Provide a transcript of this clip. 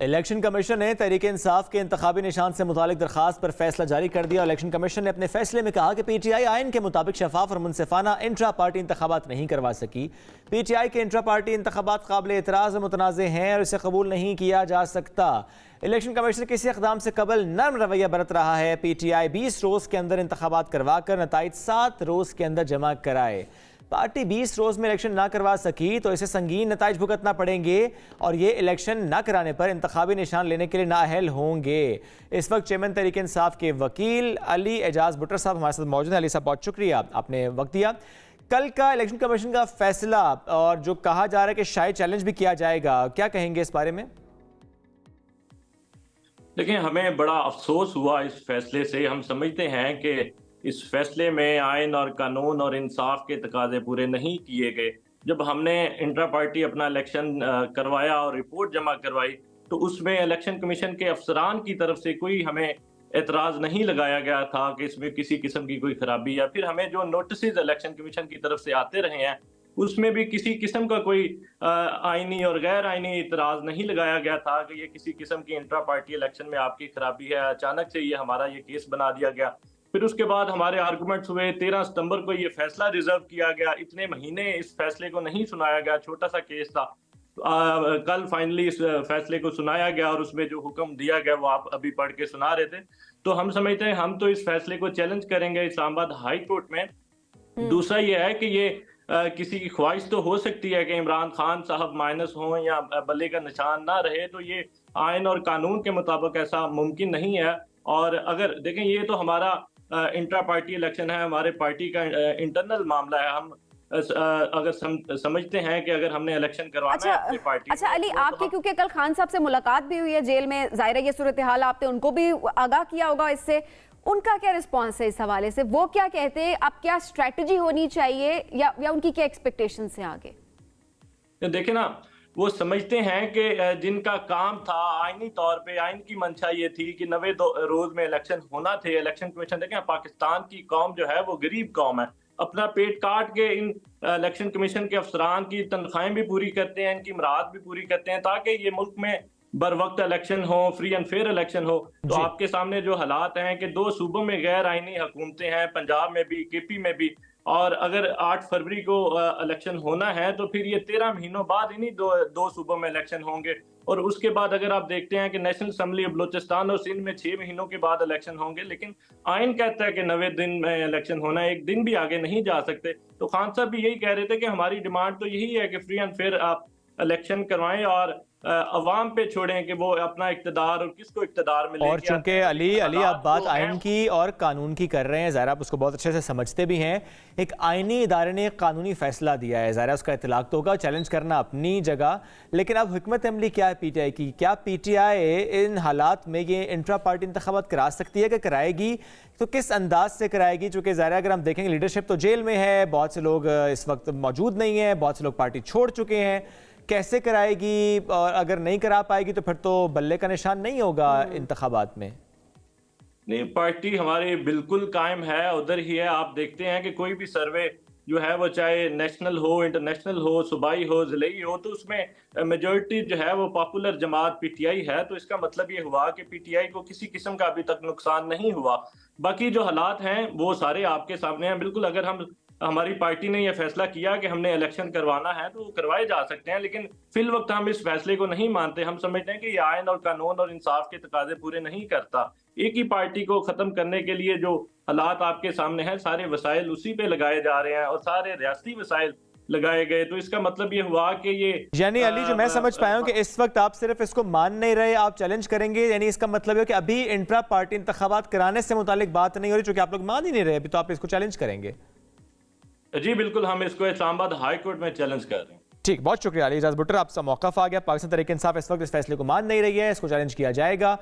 Election commission ने तहरीक इंसाफ के इंतखाबी निशान से मुतालिक दरखास्त पर फैसला जारी कर दिया। इलेक्शन कमीशन ने अपने फैसले में कहा कि पीटीआई आइन के मुताबिक शफाफ और मुनसिफाना इंट्रा पार्टी इंतखाबात नहीं करवा सकी। पीटीआई के इंट्रा पार्टी इंतखाबात काबिल एतराज़ और मुतनाज़ हैं और इसे कबूल नहीं किया जा सकता। इलेक्शन कमीशन किसी इक़दाम से कबल नर्म रवैया बरत रहा है। पीटीआई 20 रोज़ के अंदर इंतखाबात करवा कर नताइज 7 रोज़ के अंदर जमा कराए। पार्टी 20 रोज में इलेक्शन ना करवा सकी तो इसे संगीन नताइज भुगतना पड़ेंगे और ये इलेक्शन ना कराने पर इंतखाबी निशान लेने के लिए नाअहल होंगे। इस वक्त चेयरमैन तहरीक इंसाफ के वकील अली एजाज बुटर साहब हमारे साथ मौजूद हैं। अली साहब, बहुत शुक्रिया, आपने वक्त दिया। कल का इलेक्शन कमीशन का फैसला और जो कहा जा रहा है कि शायद चैलेंज भी किया जाएगा, क्या कहेंगे इस बारे में? देखिए, हमें बड़ा अफसोस हुआ इस फैसले से। हम समझते हैं कि इस फैसले में आइन और कानून और इंसाफ के तकाजे पूरे नहीं किए गए। जब हमने इंट्रा पार्टी अपना इलेक्शन करवाया और रिपोर्ट जमा करवाई तो उसमें इलेक्शन कमीशन के अफसरान की तरफ से कोई हमें एतराज़ नहीं लगाया गया था कि इसमें किसी किस्म की कोई खराबी, या फिर हमें जो नोटिस इलेक्शन कमीशन की तरफ से आते रहे हैं उसमें भी किसी किस्म का कोई आईनी और गैर आईनी इतराज़ नहीं लगाया गया था कि ये किसी किस्म की इंट्रा पार्टी इलेक्शन में आपकी खराबी है। अचानक से ये हमारा ये केस बना दिया गया। फिर उसके बाद हमारे आर्गूमेंट्स हुए। 13 सितंबर को ये फैसला रिजर्व किया गया। इतने महीने इस फैसले को नहीं सुनाया गया, छोटा सा केस था। कल फाइनली इस फैसले को सुनाया गया और उसमें जो हुक्म दिया गया वो आप अभी पढ़ के सुना रहे थे। तो हम समझते हैं हम तो इस फैसले को चैलेंज करेंगे इस्लामाबाद हाई कोर्ट में। दूसरा ये है कि ये किसी की ख्वाहिश तो हो सकती है कि इमरान खान साहब माइनस हों या बल्ले का निशान ना रहे, तो ये आइन और कानून के मुताबिक ऐसा मुमकिन नहीं है। और अगर देखें, ये तो हमारा इंट्रा पार्टी इलेक्शन है, हमारे पार्टी का इंटरनल मामला है। हम अगर समझते हैं कि अगर हमने इलेक्शन करवाना है अपनी पार्टी अच्छा अली, आपकी क्योंकि कल खान साहब से मुलाकात भी हुई है जेल में, जाहिर है ये सूरत हाल आपने उनको भी आगाह किया होगा इससे, उनका क्या रिस्पॉन्स है इस हवाले से? वो क्या कहते हैं, अब क्या स्ट्रेटजी होनी चाहिए या उनकी क्या एक्सपेक्टेशंस हैं आगे? देखिए ना, वो समझते हैं कि जिनका काम था आईनी तौर पे, आइन की मंशा ये थी कि 90 रोज में इलेक्शन होना थे। इलेक्शन कमीशन, देखें पाकिस्तान की कौम जो है वो गरीब कौम है, अपना पेट काट के इन इलेक्शन कमीशन के अफसरान की तनख्वाहें भी पूरी करते हैं, इनकी मुराद भी पूरी करते हैं ताकि ये मुल्क में बर वक्त इलेक्शन हो, फ्री एंड फेयर इलेक्शन हो। तो आपके सामने जो हालात हैं कि 2 सूबों में गैर आईनी हुकूमतें हैं, पंजाब में भी, केपी में भी, और अगर 8 फरवरी को इलेक्शन होना है तो फिर ये 13 महीनों बाद इन्हीं दो सूबों में इलेक्शन होंगे। और उसके बाद अगर आप देखते हैं कि नेशनल असम्बली बलूचिस्तान और सिंध में 6 महीनों के बाद इलेक्शन होंगे, लेकिन आइन कहता है कि 90 दिन में इलेक्शन होना है, एक दिन भी आगे नहीं जा सकते। तो खान साहब भी यही कह रहे थे कि हमारी डिमांड तो यही है कि फ्री एंड फेयर आप इलेक्शन करवाएं और अवाम पे छोड़ें कि वो अपना इक़्तिदार और किसको इक़्तिदार मिले। और चूंकि अली आप बात आइन की और कानून की कर रहे हैं, ज़ाहिर आप उसको बहुत अच्छे से समझते भी हैं। एक आइनी इदारे ने एक कानूनी फैसला दिया है, ज़ाहिर उसका इतलाक तो होगा, चैलेंज करना अपनी जगह, लेकिन अब हिकमत अमली क्या है पीटीआई की? क्या पीटीआई इन हालात में ये इंट्रा पार्टी इंतखाबात करा सकती है? कि कराएगी तो किस अंदाज से कराएगी? चूँकि ज़ाहिर अगर हम देखेंगे लीडरशिप तो जेल में है, बहुत से लोग इस वक्त मौजूद नहीं हैं, बहुत से लोग पार्टी छोड़ चुके हैं। कैसे कराएगी? और अगर नहीं करा पाएगी तो फिर तो बल्ले का निशान नहीं होगा इंतखाबात में। नहीं, पार्टी हमारी बिल्कुल कायम है, उधर ही है। आप देखते हैं कि कोई भी सर्वे जो है वो चाहे नेशनल हो, इंटरनेशनल हो, सूबाई हो, ज़िलाई हो, तो उसमें मेजॉरिटी जो है वो पॉपुलर जमात पीटीआई है। तो इसका मतलब ये हुआ कि पीटीआई को किसी किस्म का अभी तक नुकसान नहीं हुआ। बाकी जो हालात हैं वो सारे आपके सामने हैं। बिल्कुल, अगर हमारी पार्टी ने यह फैसला किया कि हमने इलेक्शन करवाना है तो वो करवाए जा सकते हैं, लेकिन फिल वक्त हम इस फैसले को नहीं मानते। हम समझते हैं कि ये आइन और कानून और इंसाफ के तकाजे पूरे नहीं करता। एक ही पार्टी को खत्म करने के लिए जो हालात आपके सामने हैं, सारे वसाइल उसी पे लगाए जा रहे हैं और सारे रियासती वसाइल लगाए गए। तो इसका मतलब ये हुआ कि ये यानी अली, जो मैं समझ पाया हूं कि इस वक्त आप सिर्फ इसको मान नहीं रहे, आप चैलेंज करेंगे। यानी इसका मतलब है कि अभी इंट्रा पार्टी इंतखाबात कराने से मुतालिक बात नहीं हो रही, चूंकि आप लोग मान ही नहीं रहे अभी, तो आप इसको चैलेंज करेंगे? जी बिल्कुल, हम इसको इस्लामाबाद हाई कोर्ट में चैलेंज कर रहे हैं। ठीक, बहुत शुक्रिया अली एजाज बुटर, आपसे मौक़िफ़ आ गया। पाकिस्तान तहरीक इंसाफ इस वक्त इस फैसले को मान नहीं रही है, इसको चैलेंज किया जाएगा।